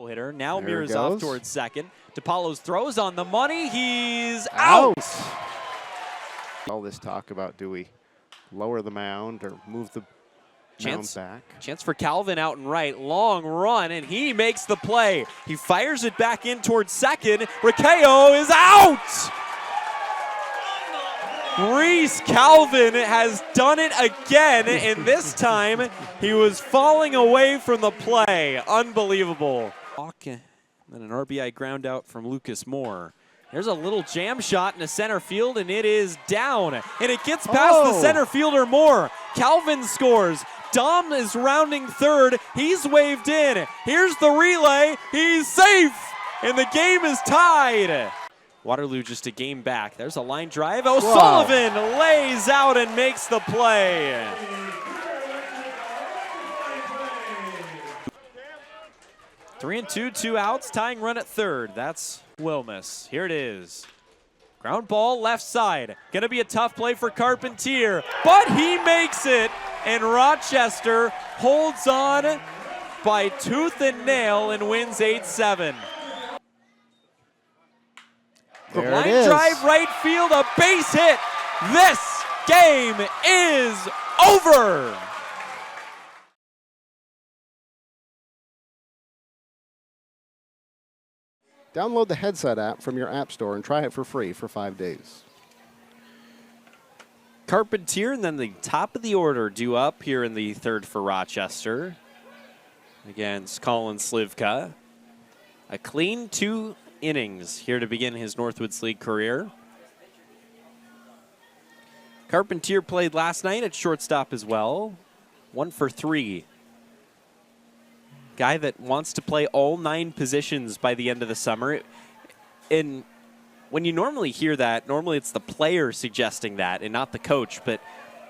Hitter. Now there mirrors off towards second. DePaulo's throws on the money. He's out. All this talk about, do we lower the mound or move the mound back? Chance for Calvin out and right. Long run, and he makes the play. He fires it back in towards second. Rakeo is out. Reese Calvin has done it again, and this time he was falling away from the play. Unbelievable. And an RBI ground out from Lucas Moore. There's a little jam shot into center field, and it is down. And it gets past the center fielder Moore. Calvin scores. Dom is rounding third. He's waved in. Here's the relay. He's safe, and the game is tied. Waterloo just a game back. There's a line drive. O'Sullivan lays out and makes the play. Three and two, 2 outs, tying run at third. That's Wilmus. Here it is. Ground ball left side. Gonna be a tough play for Carpentier, but he makes it, and Rochester holds on by tooth and nail and wins 8-7. Line drive right field, a base hit. This game is over. Download the Headset app from your app store and try it for free for 5 days. Carpentier, and then the top of the order due up here in the third for Rochester against Colin Slivka. A clean 2 innings here to begin his Northwoods League career. Carpentier played last night at shortstop as well. 1 for 3. Guy that wants to play all 9 positions by the end of the summer. And when you normally hear that, normally it's the player suggesting that and not the coach. But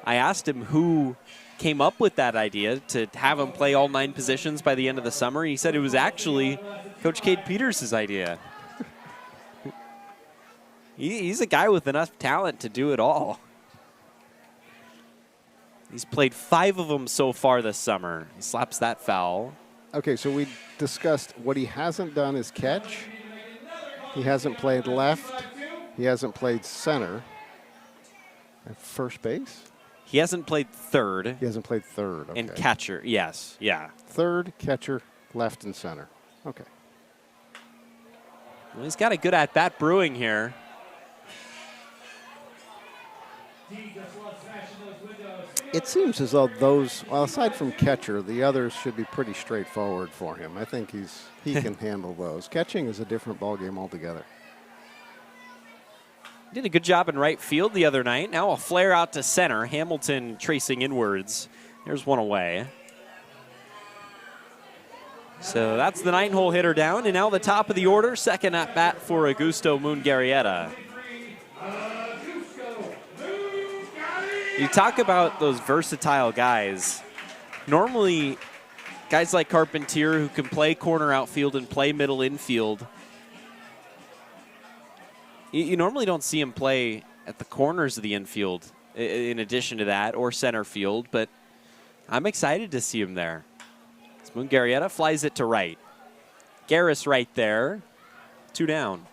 I asked him who came up with that idea to have him play all 9 positions by the end of the summer. He said it was actually Coach Cade Peters' idea. He's a guy with enough talent to do it all. He's played 5 of them so far this summer. He slaps that foul. Okay, so we discussed what he hasn't done is catch. He hasn't played left. He hasn't played center. And first base? He hasn't played third. He hasn't played third. Okay. And catcher, yes, yeah. Third, catcher, left, and center. Okay. Well, he's got a good at-bat brewing here. It seems as though those, well, aside from catcher, the others should be pretty straightforward for him. I think he can handle those. Catching is a different ballgame altogether. Did a good job in right field the other night. Now a flare out to center. Hamilton tracing inwards. There's one away. So that's the 9-hole hitter down, and now the top of the order. Second at bat for Augusto Mungarrieta. You talk about those versatile guys. Normally, guys like Carpentier who can play corner outfield and play middle infield, you normally don't see him play at the corners of the infield in addition to that, or center field, but I'm excited to see him there. Mungarrieta flies it to right. Garris right there. 2 down.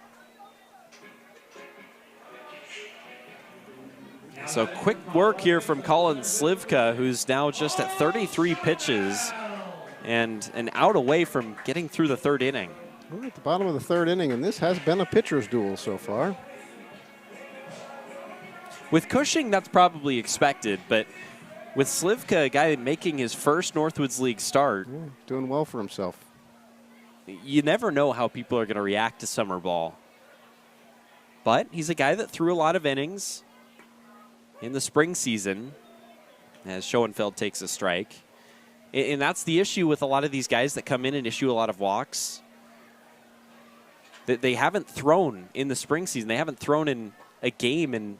So quick work here from Colin Slivka, who's now just at 33 pitches and an out away from getting through the 3rd inning. We're at the bottom of the 3rd inning, and this has been a pitcher's duel so far. With Cushing, that's probably expected, but with Slivka, a guy making his first Northwoods League start. Yeah, doing well for himself. You never know how people are going to react to summer ball. But he's a guy that threw a lot of innings in the spring season as Schoenfeld takes a strike. And that's the issue with a lot of these guys that come in and issue a lot of walks. That they haven't thrown in the spring season. They haven't thrown in a game in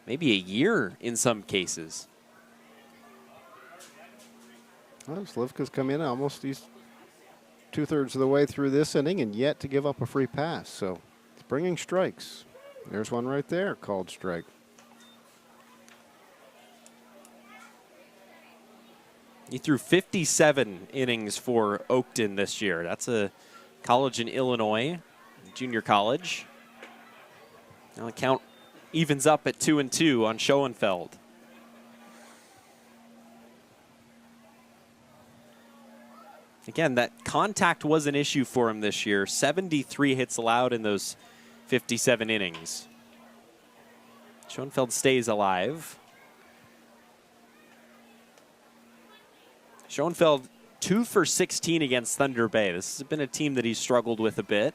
maybe a year in some cases. Well, Slivka's come in almost, he's 2/3 of the way through this inning and yet to give up a free pass. So it's bringing strikes. There's one right there called strike. He threw 57 innings for Oakton this year. That's a college in Illinois, junior college. Now the count evens up at 2-2 on Schoenfeld. Again, that contact was an issue for him this year. 73 hits allowed in those 57 innings. Schoenfeld stays alive. Schoenfeld 2 for 16 against Thunder Bay. This has been a team that he's struggled with a bit.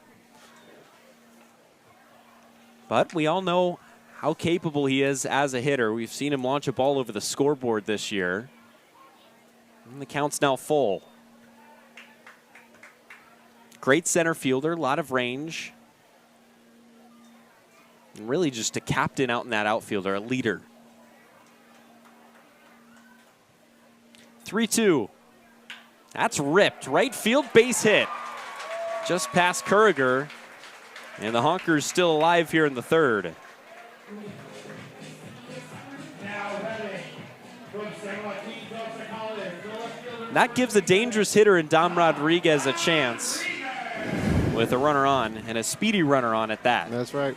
But we all know how capable he is as a hitter. We've seen him launch a ball over the scoreboard this year. And the count's now full. Great center fielder, a lot of range. And really just a captain out in that outfielder, a leader. 3-2. That's ripped. Right field base hit. Just past Kuriger. And the Honkers still alive here in the third. That gives a dangerous hitter in Dom Rodriguez a chance with a runner on, and a speedy runner on at that. That's right.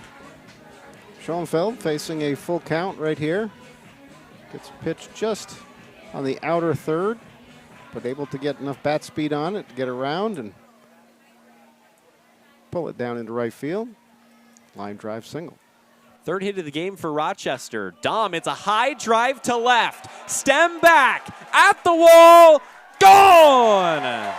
Schoenfeld facing a full count right here. Gets pitched just on the outer third, but able to get enough bat speed on it to get around and pull it down into right field. Line drive single. Third hit of the game for Rochester. Dom, it's a high drive to left. Stem back, at the wall, gone!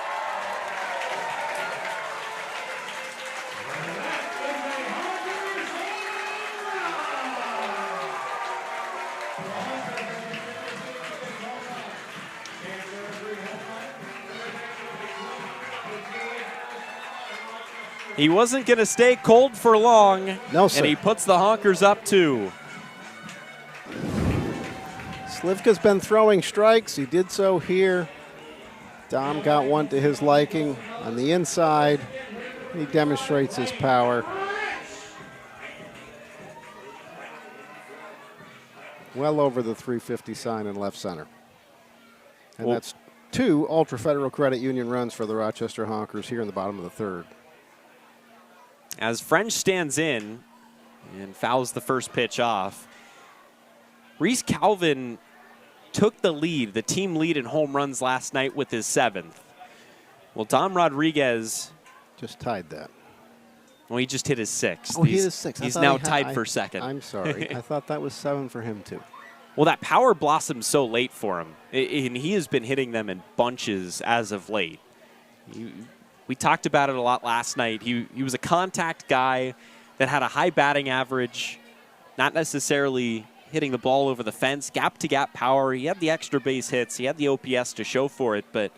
He wasn't going to stay cold for long, Nelson. And he puts the Honkers up 2. Slivka's been throwing strikes. He did so here. Dom got one to his liking on the inside. He demonstrates his power. Well over the 350 sign in left center. And that's 2 Ultra Federal Credit Union runs for the Rochester Honkers here in the bottom of the third. As French stands in and fouls the first pitch off, Reese Calvin took the lead, the team lead in home runs last night with his 7th. Well, Dom Rodriguez just tied that. Well, he just hit his 6th. Oh, he hit his 6th. He's now tied for second. I'm sorry. I thought that was 7 for him, too. Well, that power blossomed so late for him, and he has been hitting them in bunches as of late. We talked about it a lot last night. He was a contact guy that had a high batting average, not necessarily hitting the ball over the fence, gap-to-gap power. He had the extra base hits. He had the OPS to show for it, but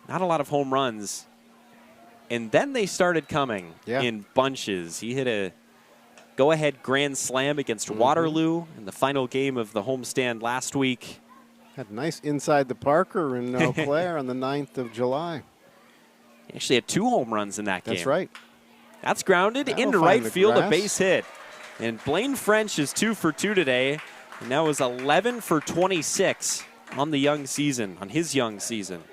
not a lot of home runs. And then they started coming in bunches. He hit a go-ahead grand slam against Waterloo in the final game of the homestand last week. Had nice inside the Parker in Eau Claire on the 9th of July. He actually had 2 home runs in that game. That's right. That's grounded into right field, a base hit. And Blaine French is 2 for 2 today. And that was 11 for 26 on the young season, on his young season.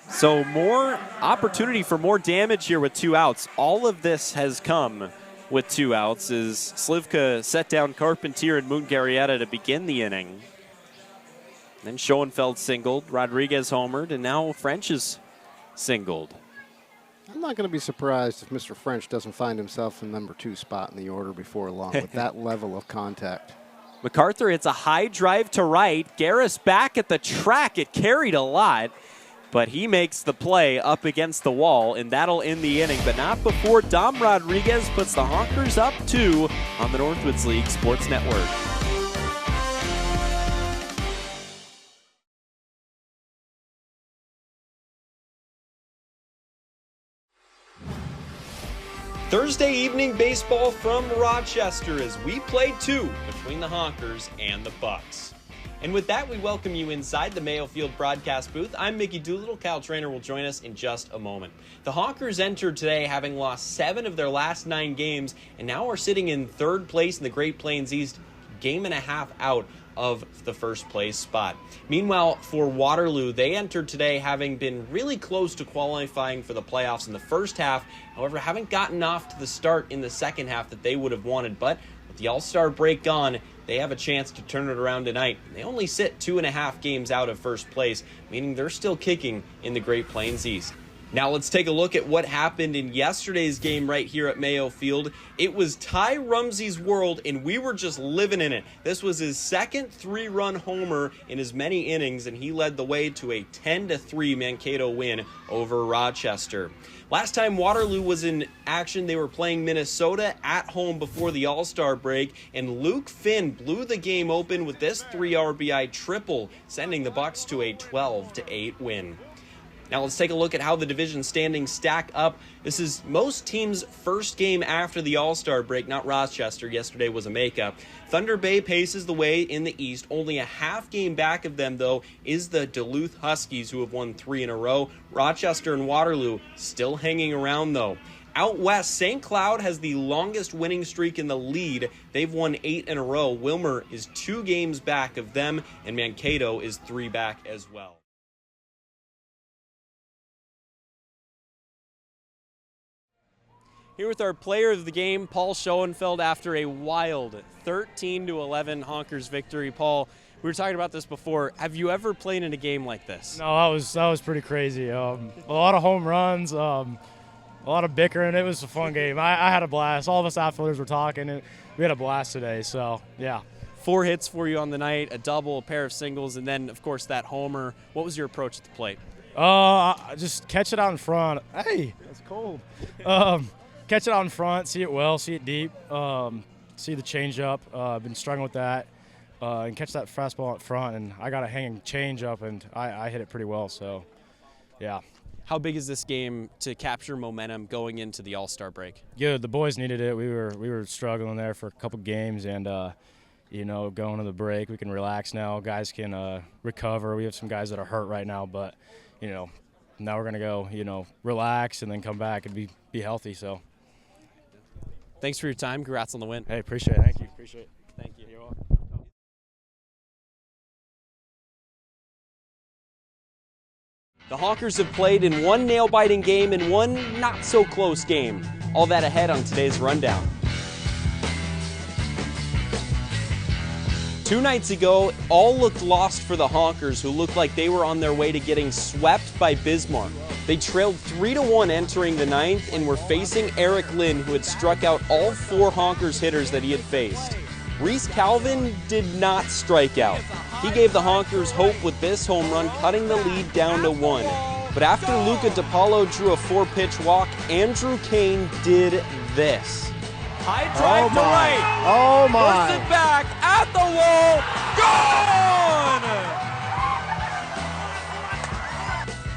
So more opportunity for more damage here with 2 outs. All of this has come with 2 outs as Slivka set down Carpentier and Moon-Garrietta to begin the inning. Then Schoenfeld singled, Rodriguez homered, and now French is singled. I'm not going to be surprised if Mr. French doesn't find himself in number 2 spot in the order before long with that level of contact. MacArthur hits a high drive to right. Garris back at the track. It carried a lot, but he makes the play up against the wall, and that'll end the inning, but not before Dom Rodriguez puts the Honkers up 2 on the Northwoods League Sports Network. Thursday evening baseball from Rochester as we play 2 between the Honkers and the Bucks. And with that, we welcome you inside the Mayo Field broadcast booth. I'm Mickey Doolittle. Kyle Trainer will join us in just a moment. The Honkers entered today having lost 7 of their last 9 games, and now are sitting in 3rd place in the Great Plains East, game and a half out of the first place spot. Meanwhile, for Waterloo, they entered today having been really close to qualifying for the playoffs in the first half. However, haven't gotten off to the start in the second half that they would have wanted. But with the All-Star break gone, they have a chance to turn it around tonight. They only sit 2.5 games out of first place, meaning they're still kicking in the Great Plains East. Now let's take a look at what happened in yesterday's game right here at Mayo Field. It was Ty Rumsey's world, and we were just living in it. This was his second 3-run homer in as many innings, and he led the way to a 10-3 Mankato win over Rochester. Last time Waterloo was in action, they were playing Minnesota at home before the All-Star break, and Luke Finn blew the game open with this 3 RBI triple, sending the Bucks to a 12-8 win. Now let's take a look at how the division standings stack up. This is most teams' first game after the All-Star break, not Rochester. Yesterday was a makeup. Thunder Bay paces the way in the East. Only a half game back of them, though, is the Duluth Huskies, who have won 3 in a row. Rochester and Waterloo still hanging around, though. Out west, St. Cloud has the longest winning streak in the lead. They've won 8 in a row. Wilmer is 2 games back of them, and Mankato is 3 back as well. Here with our player of the game, Paul Schoenfeld, after a wild 13-11 Honkers victory. Paul, we were talking about this before. Have you ever played in a game like this? No, that was pretty crazy. A lot of home runs, a lot of bickering. It was a fun game. I had a blast. All of us outfielders were talking, and we had a blast today. So, yeah. 4 hits for you on the night, a double, a pair of singles, and then, of course, that homer. What was your approach at the plate? Just catch it out in front. Hey, that's cold. Catch it out in front, see it well, see it deep, see the changeup. I've been struggling with that, and catch that fastball out front, and I got a hanging changeup, and I hit it pretty well, so, yeah. How big is this game to capture momentum going into the All-Star break? Good. The boys needed it. We were struggling there for a couple games, and, going to the break, we can relax now. Guys can recover. We have some guys that are hurt right now, but, now we're going to go, relax and then come back and be healthy, so. Thanks for your time. Congrats on the win. Hey, appreciate it. Thank you. Appreciate it. Thank you. You're welcome. The Honkers have played in 1 nail-biting game and 1 not-so-close game. All that ahead on today's rundown. 2 nights ago, all looked lost for the Honkers, who looked like they were on their way to getting swept by Bismarck. They trailed 3-1 entering the 9th and were facing Eric Lynn, who had struck out all 4 Honkers hitters that he had faced. Reese Calvin did not strike out. He gave the Honkers hope with this home run, cutting the lead down to 1. But after Luca DiPaolo drew a 4-pitch walk, Andrew Kane did this. High drive to right. Oh, my. Puts it back at the wall. Gone!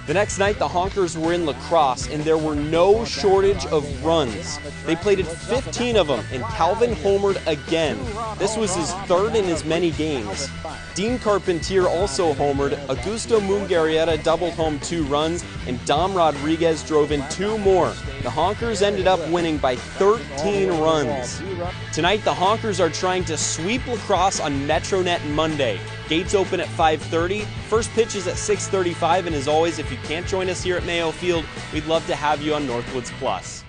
The next night, the Honkers were in lacrosse, and there were no shortage of runs. They plated 15 of them, and Calvin homered again. This was his 3rd in as many games. Dean Carpentier also homered. Augusto Mungarieta doubled home 2 runs, and Dom Rodriguez drove in 2 more. The Honkers ended up winning by 13 runs. Tonight, the Honkers are trying to sweep lacrosse on Metronet Monday. Gates open at 5:30. First pitch is at 6:35, and as always, if you can't join us here at Mayo Field, we'd love to have you on Northwoods Plus.